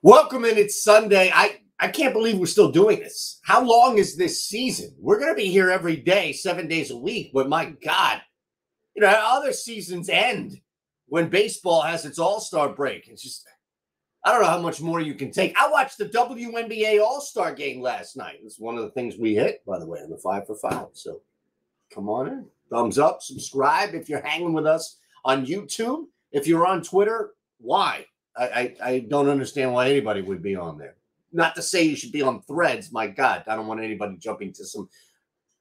Welcome in. It's Sunday. I can't believe we're still doing this. How long is this season? We're going to be here every day, 7 days a week. But my God, other seasons end when baseball has its all-star break. It's just, I don't know how much more you can take. I watched the WNBA all-star game last night. It's one of the things we hit, by the way, on the 5 for 5. So come on in. Thumbs up, subscribe if you're hanging with us on YouTube. If you're on Twitter, why? I don't understand why anybody would be on there. Not to say you should be on Threads. My God, I don't want anybody jumping to some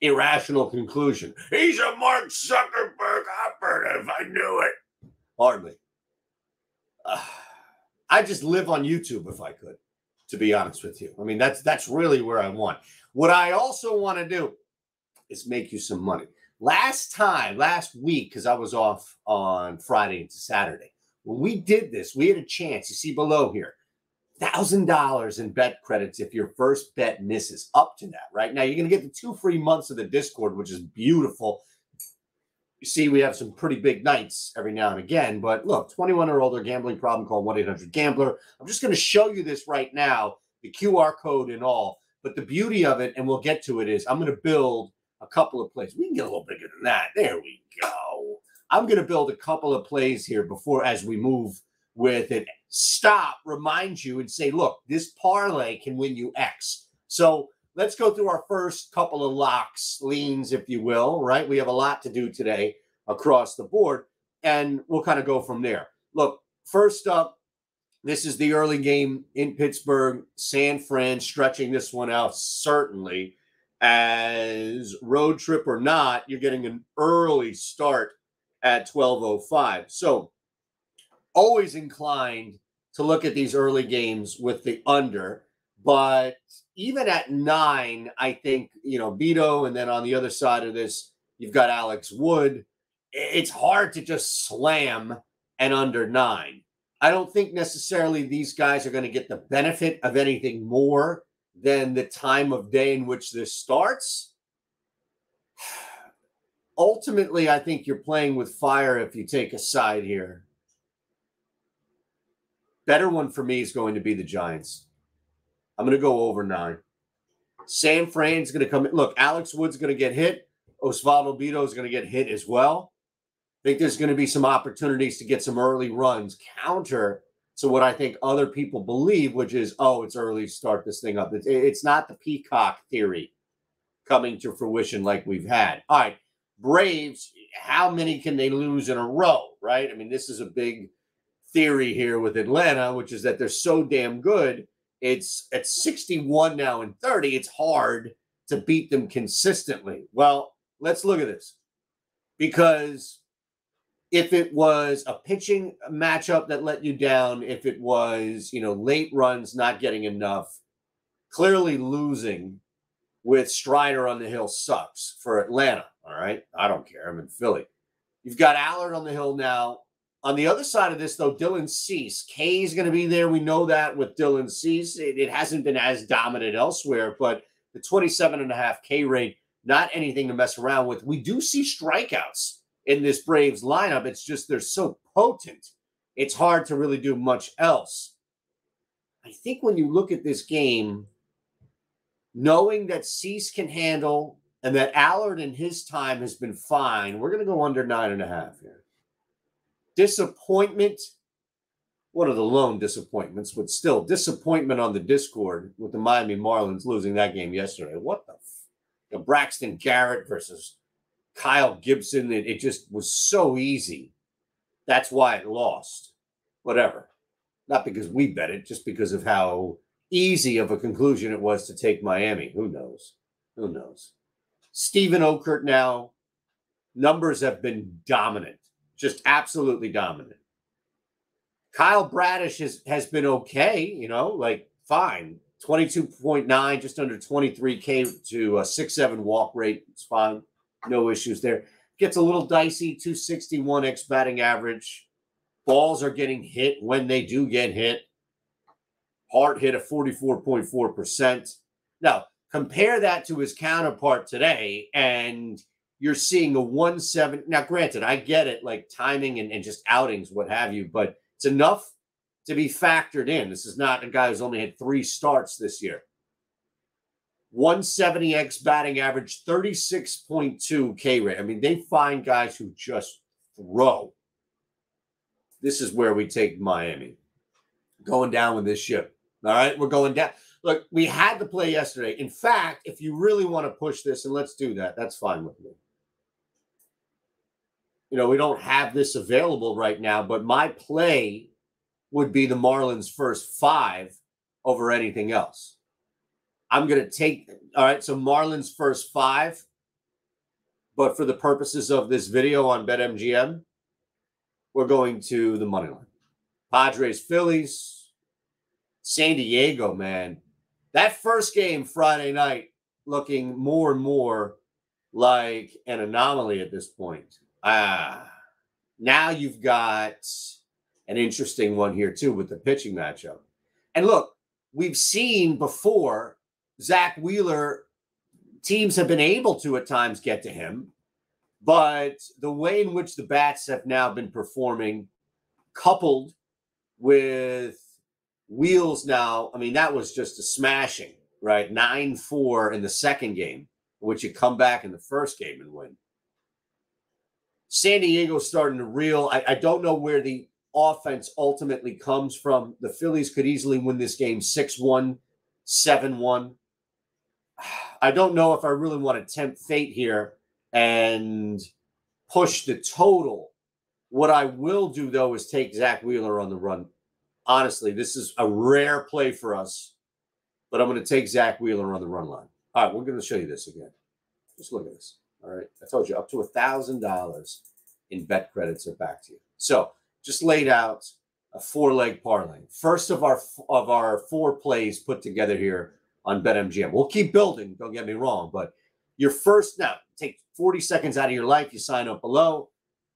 irrational conclusion. He's a Mark Zuckerberg operative. I knew it. Hardly. I just live on YouTube if I could, to be honest with you. I mean, that's really where I want. What I also want to do is make you some money. Last week, because I was off on Friday into Saturday, when we did this, we had a chance. You see below here, $1,000 in bet credits if your first bet misses. Up to that, right? Now, you're going to get the 2 free months of the Discord, which is beautiful. You see, we have some pretty big nights every now and again. But look, 21 or older, gambling problem, call 1-800-GAMBLER. I'm just going to show you this right now, the QR code and all. But the beauty of it, and we'll get to it, is I'm going to build a couple of plays. We can get a little bigger than that. There we go. I'm going to build a couple of plays here before, as we move with it, stop, remind you, and say, look, this parlay can win you X. So let's go through our first couple of locks, leans, if you will, right? We have a lot to do today across the board, and we'll kind of go from there. Look, first up, this is the early game in Pittsburgh. San Fran stretching this one out, certainly. As road trip or not, you're getting an early start at 12:05. So always inclined to look at these early games with the under. But even at 9, I think, Beto, and then on the other side of this, you've got Alex Wood. It's hard to just slam an under 9. I don't think necessarily these guys are going to get the benefit of anything more than the time of day in which this starts. Ultimately, I think you're playing with fire if you take a side here. Better one for me is going to be the Giants. I'm going to go over 9. San Fran's going to come in. Look, Alex Wood's going to get hit. Osvaldo Beto is going to get hit as well. I think there's going to be some opportunities to get some early runs, counter to what I think other people believe, which is, it's early, start this thing up. It's not the peacock theory coming to fruition like we've had. All right, Braves, how many can they lose in a row, right? I mean, this is a big theory here with Atlanta, which is that they're so damn good. It's at 61 now and 30. It's hard to beat them consistently. Well, let's look at this. Because if it was a pitching matchup that let you down, if it was, late runs not getting enough, clearly losing with Strider on the hill sucks for Atlanta, all right? I don't care. I'm in Philly. You've got Allard on the hill now. On the other side of this, though, Dylan Cease. K is going to be there. We know that with Dylan Cease. It hasn't been as dominant elsewhere, but the 27.5 K rate, not anything to mess around with. We do see strikeouts in this Braves lineup. It's just they're so potent, it's hard to really do much else. I think when you look at this game, knowing that Cease can handle and that Allard in his time has been fine, we're going to go under 9.5 here. Disappointment, one of the lone disappointments, but still disappointment on the Discord with the Miami Marlins losing that game yesterday. What the Braxton Garrett versus Kyle Gibson, it just was so easy. That's why it lost. Whatever. Not because we bet it, just because of how easy of a conclusion it was to take Miami. Who knows? Who knows? Steven Okert now, numbers have been dominant. Just absolutely dominant. Kyle Bradish has been okay, fine. 22.9, just under 23K to a 6.7 walk rate. It's fine. No issues there. Gets a little dicey, 261 X batting average. Balls are getting hit when they do get hit. Hard hit at 44.4%. Now, compare that to his counterpart today, and you're seeing a 170. Now, granted, I get it, like timing and just outings, what have you, but it's enough to be factored in. This is not a guy who's only had 3 starts this year. 170x batting average, 36.2 K rate. I mean, they find guys who just throw. This is where we take Miami. Going down with this ship. All right, we're going down. Look, we had to play yesterday. In fact, if you really want to push this, and let's do that, that's fine with me. You know, we don't have this available right now, but my play would be the Marlins' first 5 over anything else. I'm going to take, all right, so Marlins' first 5, but for the purposes of this video on BetMGM, we're going to the money line. Padres, Phillies, San Diego, man. That first game Friday night looking more and more like an anomaly at this point. Now you've got an interesting one here, too, with the pitching matchup. And look, we've seen before Zach Wheeler, teams have been able to at times get to him, but the way in which the bats have now been performing, coupled with Wheels now, I mean, that was just a smashing, right? 9-4 in the second game, which you come back in the first game and win. San Diego's starting to reel. I don't know where the offense ultimately comes from. The Phillies could easily win this game 6-1, 7-1. I don't know if I really want to tempt fate here and push the total. What I will do, though, is take Zach Wheeler on the run. Honestly, this is a rare play for us, but I'm going to take Zach Wheeler on the run line. All right, we're going to show you this again. Just look at this. All right, I told you up to $1,000 in bet credits are back to you. So just laid out a 4-leg parlay. First of our 4 plays put together here on BetMGM. We'll keep building, don't get me wrong, but your first, now, take 40 seconds out of your life, you sign up below,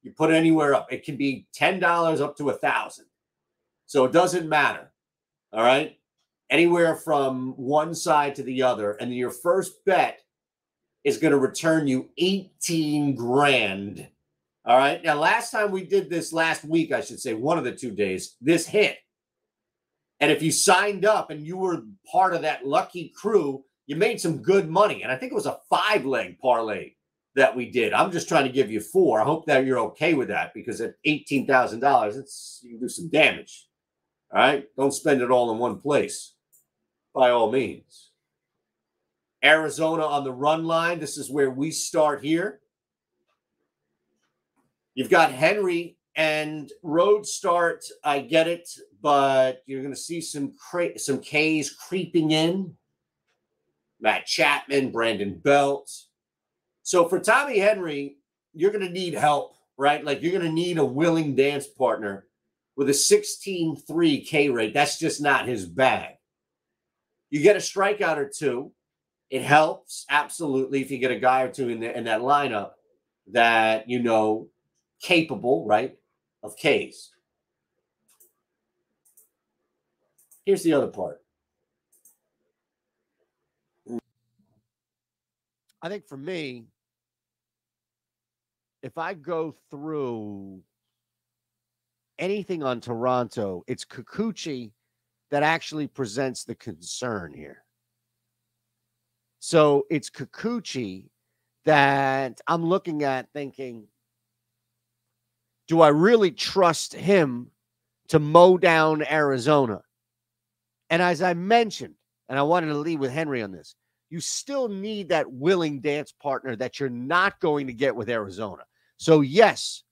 you put it anywhere up. It can be $10 up to $1,000. So it doesn't matter, all right? Anywhere from one side to the other, and your first bet is going to return you 18 grand, all right? Now, last time we did this, last week, I should say, one of the 2 days, this hit. And if you signed up and you were part of that lucky crew, you made some good money. And I think it was a 5-leg parlay that we did. I'm just trying to give you 4. I hope that you're okay with that, because at $18,000, you can do some damage. All right? Don't spend it all in one place, by all means. Arizona on the run line. This is where we start here. You've got Henry and road start. I get it, but you're going to see some Ks creeping in. Matt Chapman, Brandon Belt. So for Tommy Henry, you're going to need help, right? Like, you're going to need a willing dance partner with a 16.3 K rate. That's just not his bag. You get a strikeout or 2. It helps, absolutely, if you get a guy or 2 in that lineup that, you know, capable, right, of Ks. Here's the other part. I think for me, if I go through anything on Toronto, it's Kikuchi that actually presents the concern here. So it's Kikuchi that I'm looking at thinking, do I really trust him to mow down Arizona? And as I mentioned, and I wanted to lead with Henry on this, you still need that willing dance partner that you're not going to get with Arizona. So yes,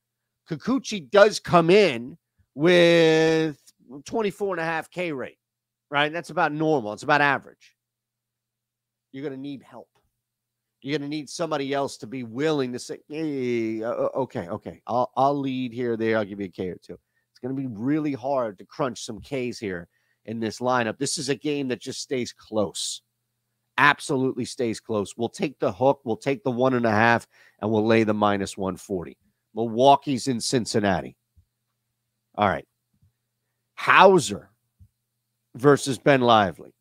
Kikuchi does come in with 24.5 K rate, right? That's about normal. It's about average. You're going to need help. You're going to need somebody else to be willing to say, hey, okay, I'll lead here, there. I'll give you a K or 2. It's going to be really hard to crunch some Ks here in this lineup. This is a game that just stays close. Absolutely stays close. We'll take the hook. We'll take the 1.5, and we'll lay the minus 140. Milwaukee's in Cincinnati. All right. Hauser versus Ben Lively.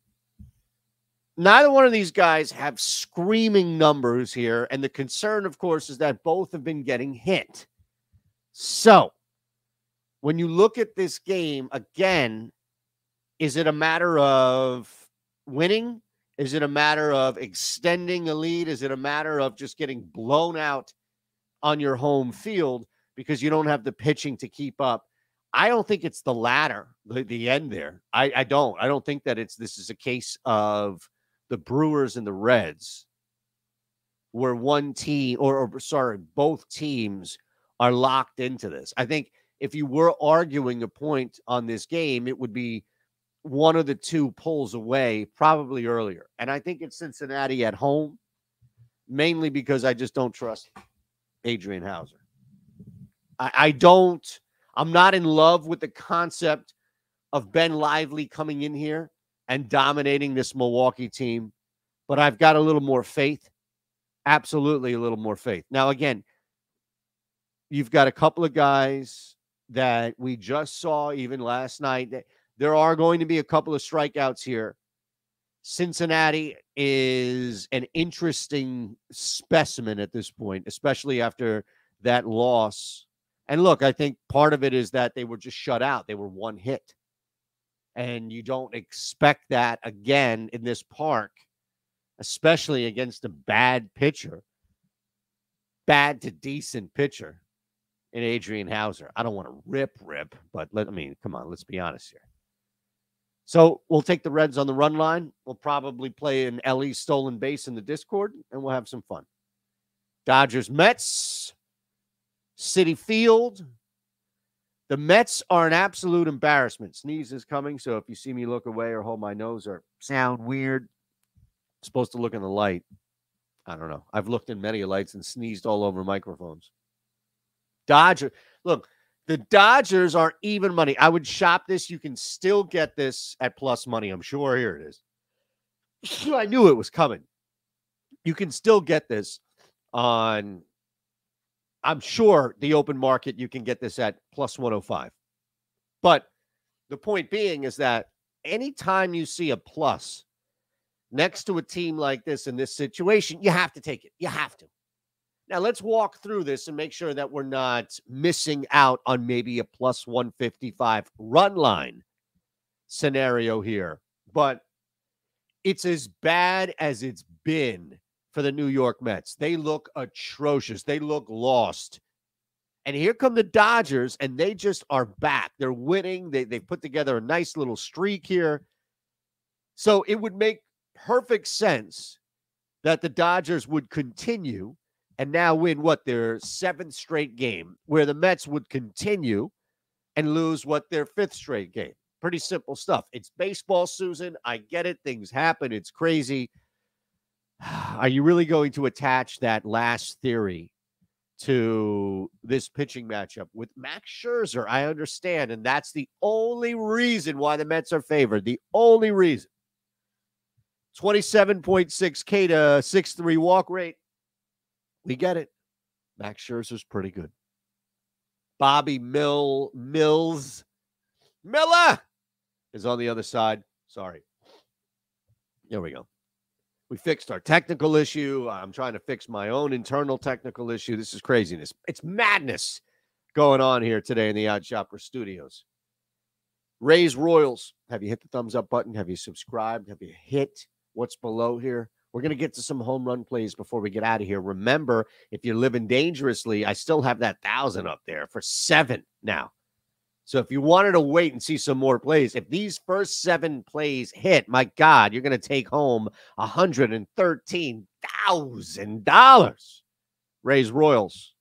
Neither one of these guys have screaming numbers here, and the concern, of course, is that both have been getting hit. So when you look at this game, again, is it a matter of winning? Is it a matter of extending a lead? Is it a matter of just getting blown out on your home field because you don't have the pitching to keep up? I don't think it's the latter, the end there. I don't. I don't think that this is a case of the Brewers and the Reds where one team, both teams are locked into this. I think if you were arguing a point on this game, it would be one of the two pulls away, probably earlier. And I think it's Cincinnati at home, mainly because I just don't trust Adrian Hauser. I'm not in love with the concept of Ben Lively coming in here and dominating this Milwaukee team, but I've got a little more faith. Absolutely a little more faith. Now, again, you've got a couple of guys that we just saw even last night. There are going to be a couple of strikeouts here. Cincinnati is an interesting specimen at this point, especially after that loss. And look, I think part of it is that they were just shut out. They were one hit. And you don't expect that again in this park, especially against a bad pitcher, bad to decent pitcher in Adrian Hauser. I don't want to rip, but come on, let's be honest here. So we'll take the Reds on the run line. We'll probably play an LE stolen base in the Discord, and we'll have some fun. Dodgers, Mets, Citi Field. The Mets are an absolute embarrassment. Sneeze is coming, so if you see me look away or hold my nose or sound weird, I'm supposed to look in the light. I don't know. I've looked in many lights and sneezed all over microphones. Dodgers. Look, the Dodgers are even money. I would shop this. You can still get this at plus money. I'm sure. Here it is. I knew it was coming. You can still get this on, I'm sure, the open market. You can get this at plus 105. But the point being is that anytime you see a plus next to a team like this in this situation, you have to take it. You have to. Now, let's walk through this and make sure that we're not missing out on maybe a plus 155 run line scenario here. But it's as bad as it's been for the New York Mets. They look atrocious. They look lost. And here come the Dodgers, and they just are back. They're winning. They've put together a nice little streak here. So it would make perfect sense that the Dodgers would continue and now win their 7th straight game, where the Mets would continue and lose their 5th straight game. Pretty simple stuff. It's baseball, Susan. I get it. Things happen. It's crazy. Are you really going to attach that last theory to this pitching matchup with Max Scherzer? I understand, and that's the only reason why the Mets are favored. The only reason. 27.6 K to 6.3 walk rate. We get it. Max Scherzer's pretty good. Bobby Miller is on the other side. Sorry. There we go. We fixed our technical issue. I'm trying to fix my own internal technical issue. This is craziness. It's madness going on here today in the Odd Shopper Studios. Rays Royals. Have you hit the thumbs up button? Have you subscribed? Have you hit what's below here? We're going to get to some home run plays before we get out of here. Remember, if you're living dangerously, I still have that 1,000 up there for 7 now. So if you wanted to wait and see some more plays, if these first 7 plays hit, my God, you're going to take home $113,000. Rays Royals.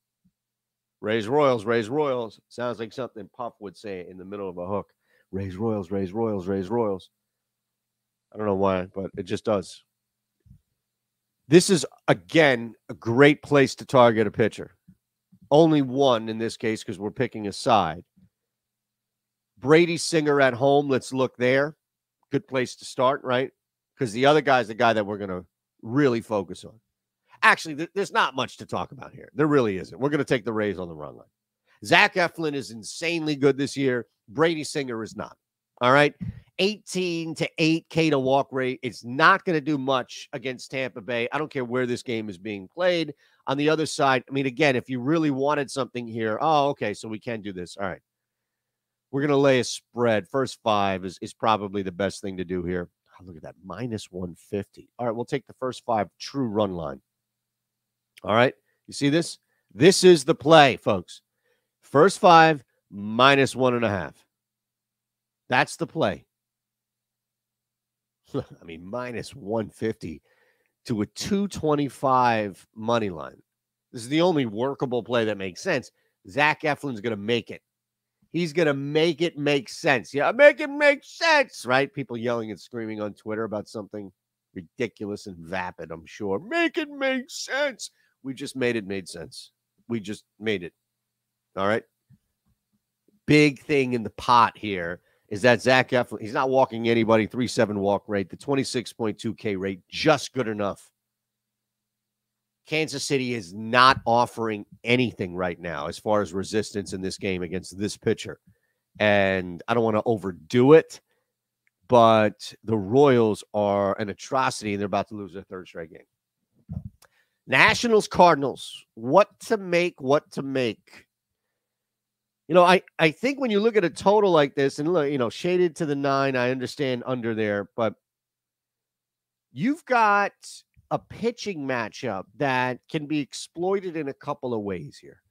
Rays Royals, Rays Royals. Sounds like something Puff would say in the middle of a hook. Rays Royals, Rays Royals, Rays Royals. I don't know why, but it just does. This is, again, a great place to target a pitcher. Only one in this case because we're picking a side. Brady Singer at home. Let's look there. Good place to start, right? Because the other guy's the guy that we're going to really focus on. Actually, there's not much to talk about here. There really isn't. We're going to take the Rays on the run line. Zach Eflin is insanely good this year. Brady Singer is not. All right? 18 to 8K to walk rate. It's not going to do much against Tampa Bay. I don't care where this game is being played. On the other side, I mean, again, if you really wanted something here, okay, so we can do this. All right. We're going to lay a spread. First 5 is probably the best thing to do here. Oh, look at that, minus 150. All right, we'll take the first 5 true run line. All right, you see this? This is the play, folks. First 5, minus 1.5. That's the play. I mean, minus 150 to a 225 money line. This is the only workable play that makes sense. Zach Eflin's going to make it. He's going to make it make sense. Yeah, make it make sense, right? People yelling and screaming on Twitter about something ridiculous and vapid, I'm sure. Make it make sense. We just made it made sense. We just made it. All right? Big thing in the pot here is that Zach Eflin, he's not walking anybody, 3.7 walk rate, the 26.2 K rate, just good enough. Kansas City is not offering anything right now as far as resistance in this game against this pitcher. And I don't want to overdo it, but the Royals are an atrocity, and they're about to lose their 3rd straight game. Nationals, Cardinals, what to make. You know, I think when you look at a total like this, and look, you know, shaded to the 9, I understand under there, but you've got a pitching matchup that can be exploited in a couple of ways here.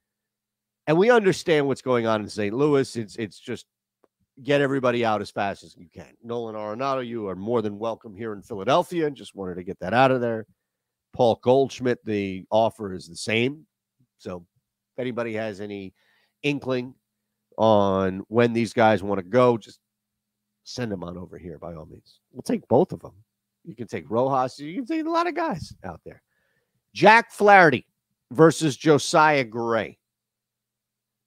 And we understand what's going on in St. Louis. It's just get everybody out as fast as you can. Nolan Arenado, you are more than welcome here in Philadelphia, and just wanted to get that out of there. Paul Goldschmidt, the offer is the same. So if anybody has any inkling on when these guys want to go, just send them on over here by all means. We'll take both of them. You can take Rojas. You can take a lot of guys out there. Jack Flaherty versus Josiah Gray.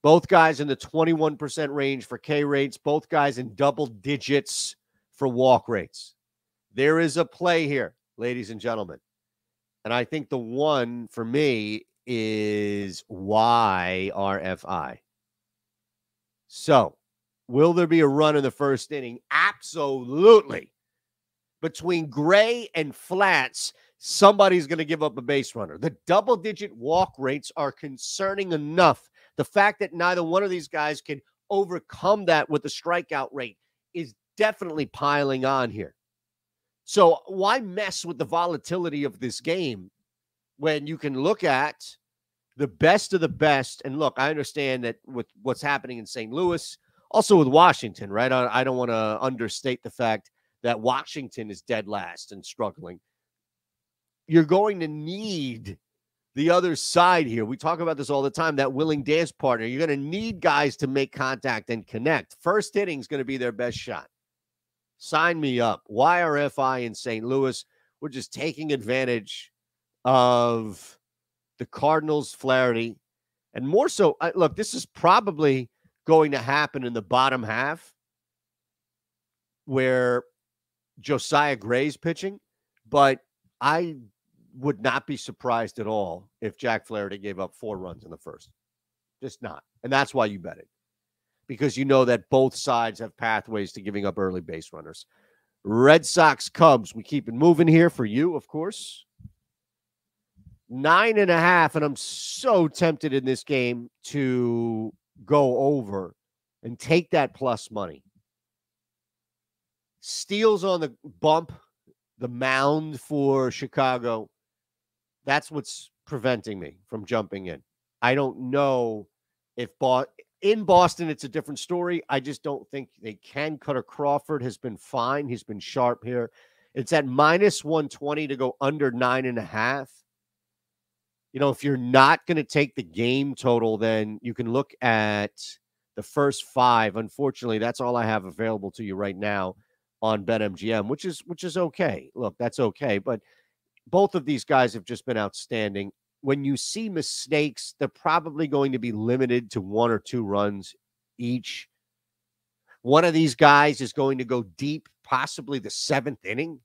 Both guys in the 21% range for K rates. Both guys in double digits for walk rates. There is a play here, ladies and gentlemen. And I think the one for me is YRFI. So, will there be a run in the first inning? Absolutely. Between Gray and Flats, somebody's going to give up a base runner. The double-digit walk rates are concerning enough. The fact that neither one of these guys can overcome that with the strikeout rate is definitely piling on here. So why mess with the volatility of this game when you can look at the best of the best? And look, I understand that with what's happening in St. Louis, also with Washington, right? I don't want to understate the fact that Washington is dead last and struggling. You're going to need the other side here. We talk about this all the time, that willing dance partner. You're going to need guys to make contact and connect. First inning is going to be their best shot. Sign me up. YRFI in St. Louis. We're just taking advantage of the Cardinals' Flaherty. And more so, look, this is probably going to happen in the bottom half where Josiah Gray's pitching, but I would not be surprised at all if Jack Flaherty gave up 4 runs in the first. Just not. And that's why you bet it, because you know that both sides have pathways to giving up early base runners. Red Sox, Cubs, we keep it moving here for you, of course. 9.5, and I'm so tempted in this game to go over and take that plus money. Steals on the bump, the mound for Chicago. That's what's preventing me from jumping in. I don't know if in Boston it's a different story. I just don't think they can. Cutter Crawford has been fine. He's been sharp here. It's at minus 120 to go under 9.5. You know, if you're not going to take the game total, then you can look at the first 5. Unfortunately, that's all I have available to you right now on BetMGM, which is okay. Look, that's okay. But both of these guys have just been outstanding. When you see mistakes, they're probably going to be limited to 1 or 2 runs each. One of these guys is going to go deep, possibly the 7th inning,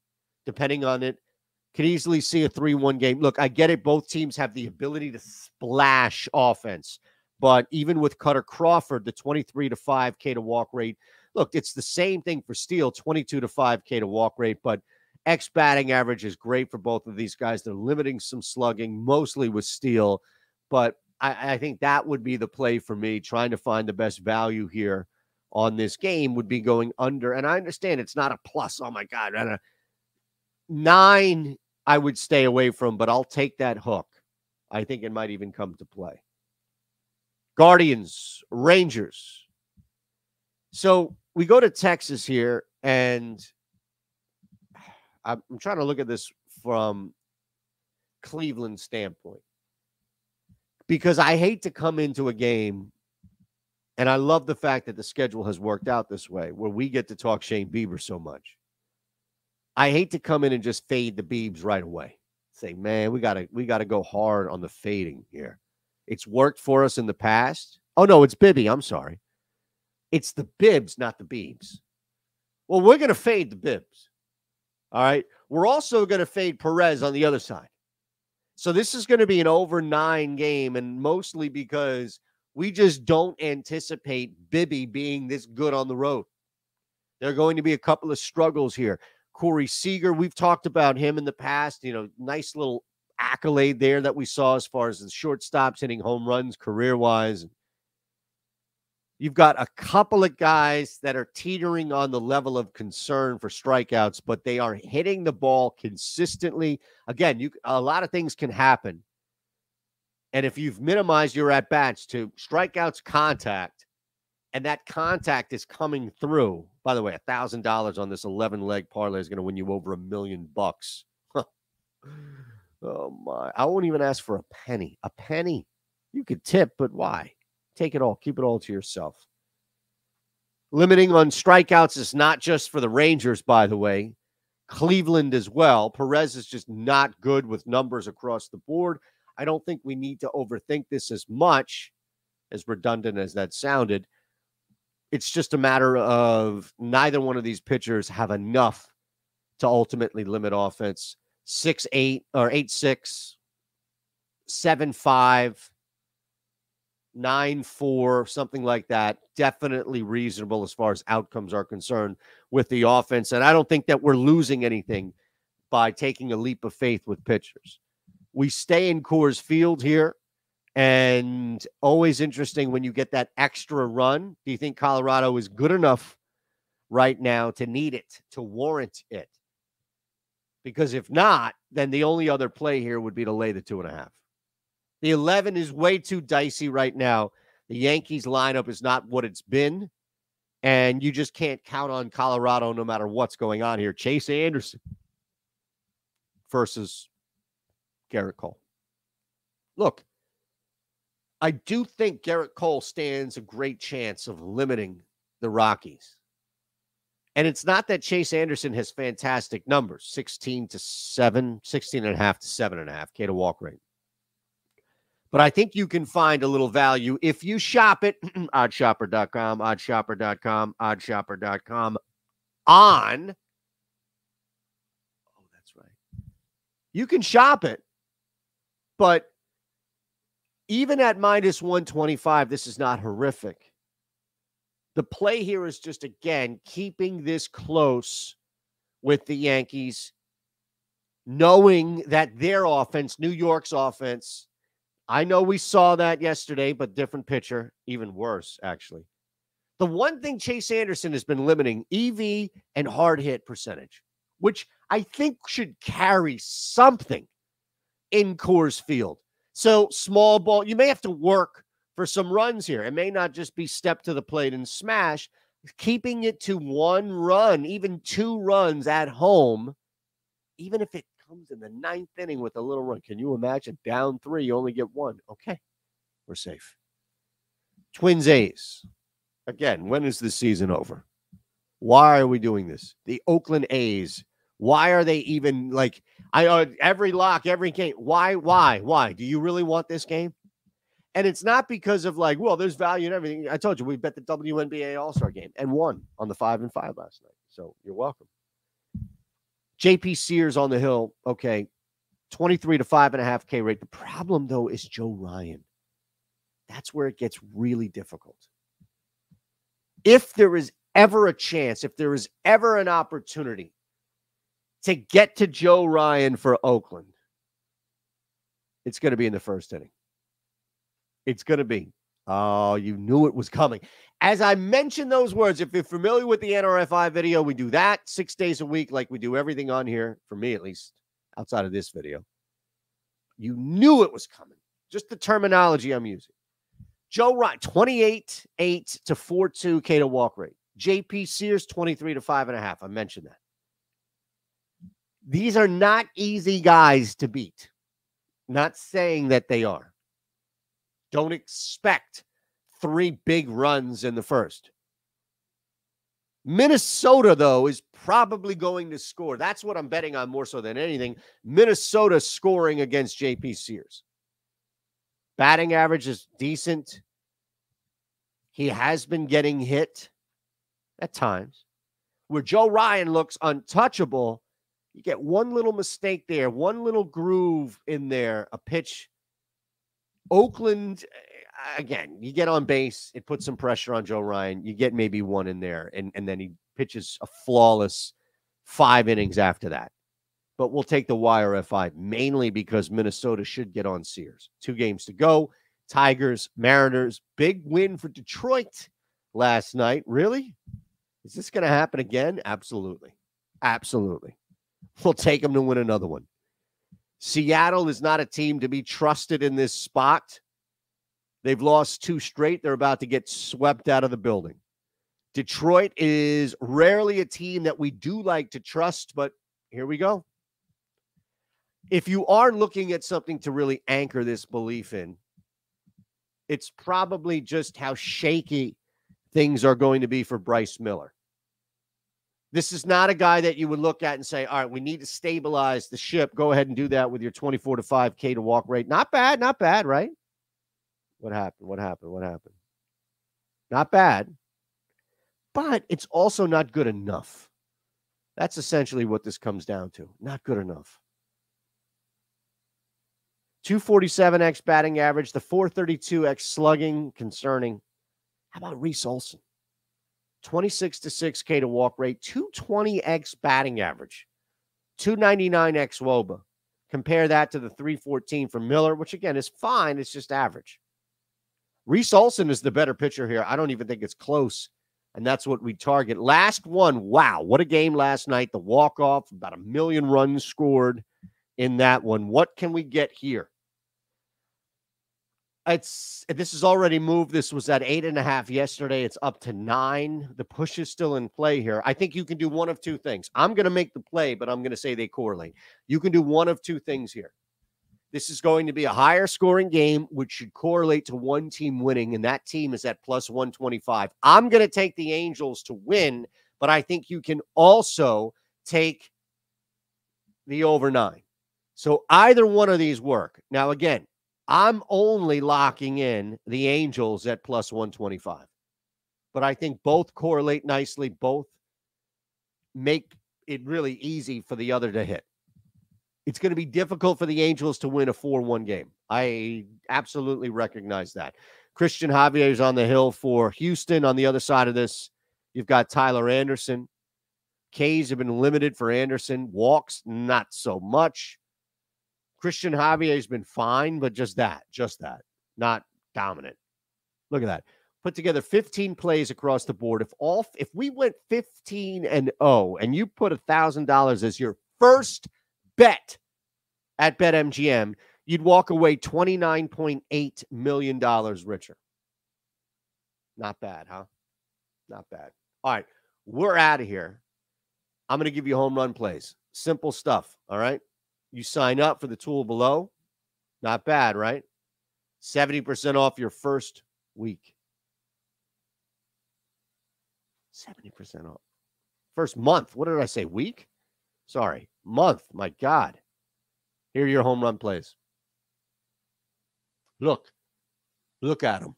depending on it. Could easily see a 3-1 game. Look, I get it. Both teams have the ability to splash offense. But even with Cutter Crawford, the 23 to 5 K to walk rate, look, it's the same thing for Steele, 22 to 5 K to walk rate, but X batting average is great for both of these guys. They're limiting some slugging, mostly with Steele, but I think that would be the play for me, trying to find the best value here on this game would be going under. And I understand it's not a plus. Oh, my God. 9, I would stay away from, but I'll take that hook. I think it might even come to play. Guardians, Rangers. So we go to Texas here, and I'm trying to look at this from Cleveland's standpoint, because I hate to come into a game, and I love the fact that the schedule has worked out this way, where we get to talk Shane Bieber so much. I hate to come in and just fade the Biebs right away. Say, man, we gotta go hard on the fading here. It's worked for us in the past. Oh no, it's Bibby. I'm sorry. It's the Bibs, not the Biebs. Well, we're gonna fade the Bibs. All right. We're also gonna fade Perez on the other side. So this is going to be an over 9 game, and mostly because we just don't anticipate Bibby being this good on the road. There are going to be a couple of struggles here. Corey Seager, we've talked about him in the past. Nice little accolade there that we saw as far as the shortstops hitting home runs career-wise. You've got a couple of guys that are teetering on the level of concern for strikeouts, but they are hitting the ball consistently. Again, a lot of things can happen. And if you've minimized your at-bats to strikeouts, contact, and that contact is coming through. By the way, $1,000 on this 11-leg parlay is going to win you over $1 million. Oh, my. I won't even ask for a penny. A penny. You could tip, but why? Take it all. Keep it all to yourself. Limiting on strikeouts is not just for the Rangers, by the way. Cleveland as well. Perez is just not good with numbers across the board. I don't think we need to overthink this as much, as redundant as that sounded. It's just a matter of neither one of these pitchers have enough to ultimately limit offense. 6-8 or 8-6, 7-5. 9-4, something like that. Definitely reasonable as far as outcomes are concerned with the offense. And I don't think that we're losing anything by taking a leap of faith with pitchers. We stay in Coors Field here, and always interesting when you get that extra run. Do you think Colorado is good enough right now to need it, to warrant it? Because if not, then the only other play here would be to lay the 2.5. The 11 is way too dicey right now. The Yankees lineup is not what it's been, and you just can't count on Colorado no matter what's going on here. Chase Anderson versus Garrett Cole. Look, I do think Garrett Cole stands a great chance of limiting the Rockies. And it's not that Chase Anderson has fantastic numbers, 16 to 7, 16.5 to 7.5 K to walk rate. But I think you can find a little value if you shop it. Oddshopper.com, oddshopper.com, oddshopper.com on. Oh, that's right. You can shop it. But even at minus 125, this is not horrific. The play here is just, again, keeping this close with the Yankees, knowing that their offense, New York's offense, I know we saw that yesterday, but different pitcher, even worse, actually. The one thing Chase Anderson has been limiting, EV and hard hit percentage, which I think should carry something in Coors Field. So small ball, you may have to work for some runs here. It may not just be step to the plate and smash. Keeping it to 1 run, even 2 runs at home, even if it comes in the 9th inning with a little run. Can you imagine? Down 3, you only get 1. Okay, we're safe. Twins A's. Again, when is the season over? Why are we doing this? The Oakland A's. Why are they even like, every lock, every game? Why? Do you really want this game? And it's not because of like, well, there's value in everything. I told you, we bet the WNBA All-Star game and won on the 5-5 last night. So you're welcome. JP Sears on the hill. Okay. 23 to 5.5 K rate. The problem, though, is Joe Ryan. That's where it gets really difficult. If there is ever a chance, if there is ever an opportunity to get to Joe Ryan for Oakland, it's going to be in the first inning. It's going to be. Oh, you knew it was coming. As I mentioned those words, if you're familiar with the NRFI video, we do that 6 days a week like we do everything on here, for me at least, outside of this video. You knew it was coming. Just the terminology I'm using. Joe Ryan, 28-8 to 4.2 K to walk rate. JP Sears, 23 to 5.5. I mentioned that. These are not easy guys to beat. Not saying that they are. Don't expect 3 big runs in the first. Minnesota, though, is probably going to score. That's what I'm betting on more so than anything. Minnesota scoring against JP Sears. Batting average is decent. He has been getting hit at times. Where Joe Ryan looks untouchable, you get one little mistake there, one little groove in there, a pitch. Oakland, again, you get on base, it puts some pressure on Joe Ryan. You get maybe one in there, and then he pitches a flawless 5 innings after that. But we'll take the wire at 5, mainly because Minnesota should get on Sears. 2 games to go. Tigers, Mariners, big win for Detroit last night. Really? Is this going to happen again? Absolutely. Absolutely. We'll take them to win another one. Seattle is not a team to be trusted in this spot. They've lost 2 straight. They're about to get swept out of the building. Detroit is rarely a team that we do like to trust, but here we go. If you are looking at something to really anchor this belief in, it's probably just how shaky things are going to be for Bryce Miller. This is not a guy that you would look at and say, all right, we need to stabilize the ship. Go ahead and do that with your 24 to 5 K to walk rate. Not bad, right? What happened? Not bad. But it's also not good enough. That's essentially what this comes down to. Not good enough. 247x batting average, the 432x slugging, concerning. How about Reese Olson? 26 to 6 K to walk rate, 220x batting average, 299x WOBA. Compare that to the 314 for Miller, which again is fine. It's just average. Reese Olson is the better pitcher here. I don't even think it's close. And that's what we target. Last one. Wow. What a game last night. The walk-off, about 1 million runs scored in that one. What can we get here? This is already moved. This was at 8.5 yesterday. It's up to 9. The push is still in play here. I think you can do one of 2 things. I'm going to make the play, but I'm going to say they correlate. You can do one of 2 things here. This is going to be a higher scoring game, which should correlate to one team winning, and that team is at plus 125. I'm going to take the Angels to win, but I think you can also take the over 9. So either one of these work. Now, again, I'm only locking in the Angels at plus 125. But I think both correlate nicely. Both make it really easy for the other to hit. It's going to be difficult for the Angels to win a 4-1 game. I absolutely recognize that. Christian Javier is on the hill for Houston. On the other side of this, you've got Tyler Anderson. Ks have been limited for Anderson. Walks, not so much. Christian Javier has been fine, but just that, not dominant. Look at that. Put together 15 plays across the board. If we went 15-0 and you put $1,000 as your first bet at BetMGM, you'd walk away $29.8 million richer. Not bad, huh? Not bad. All right, we're out of here. I'm going to give you home run plays. Simple stuff, all right? You sign up for the tool below. Not bad, right? 70% off your first week. 70% off. First month. What did I say? Week? Sorry. Month. My God. Here are your home run plays. Look. Look at them.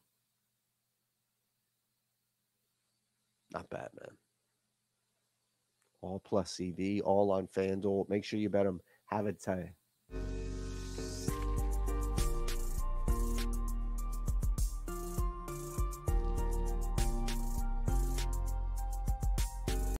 Not bad, man. All plus CD, all on FanDuel. Make sure you bet them. Have it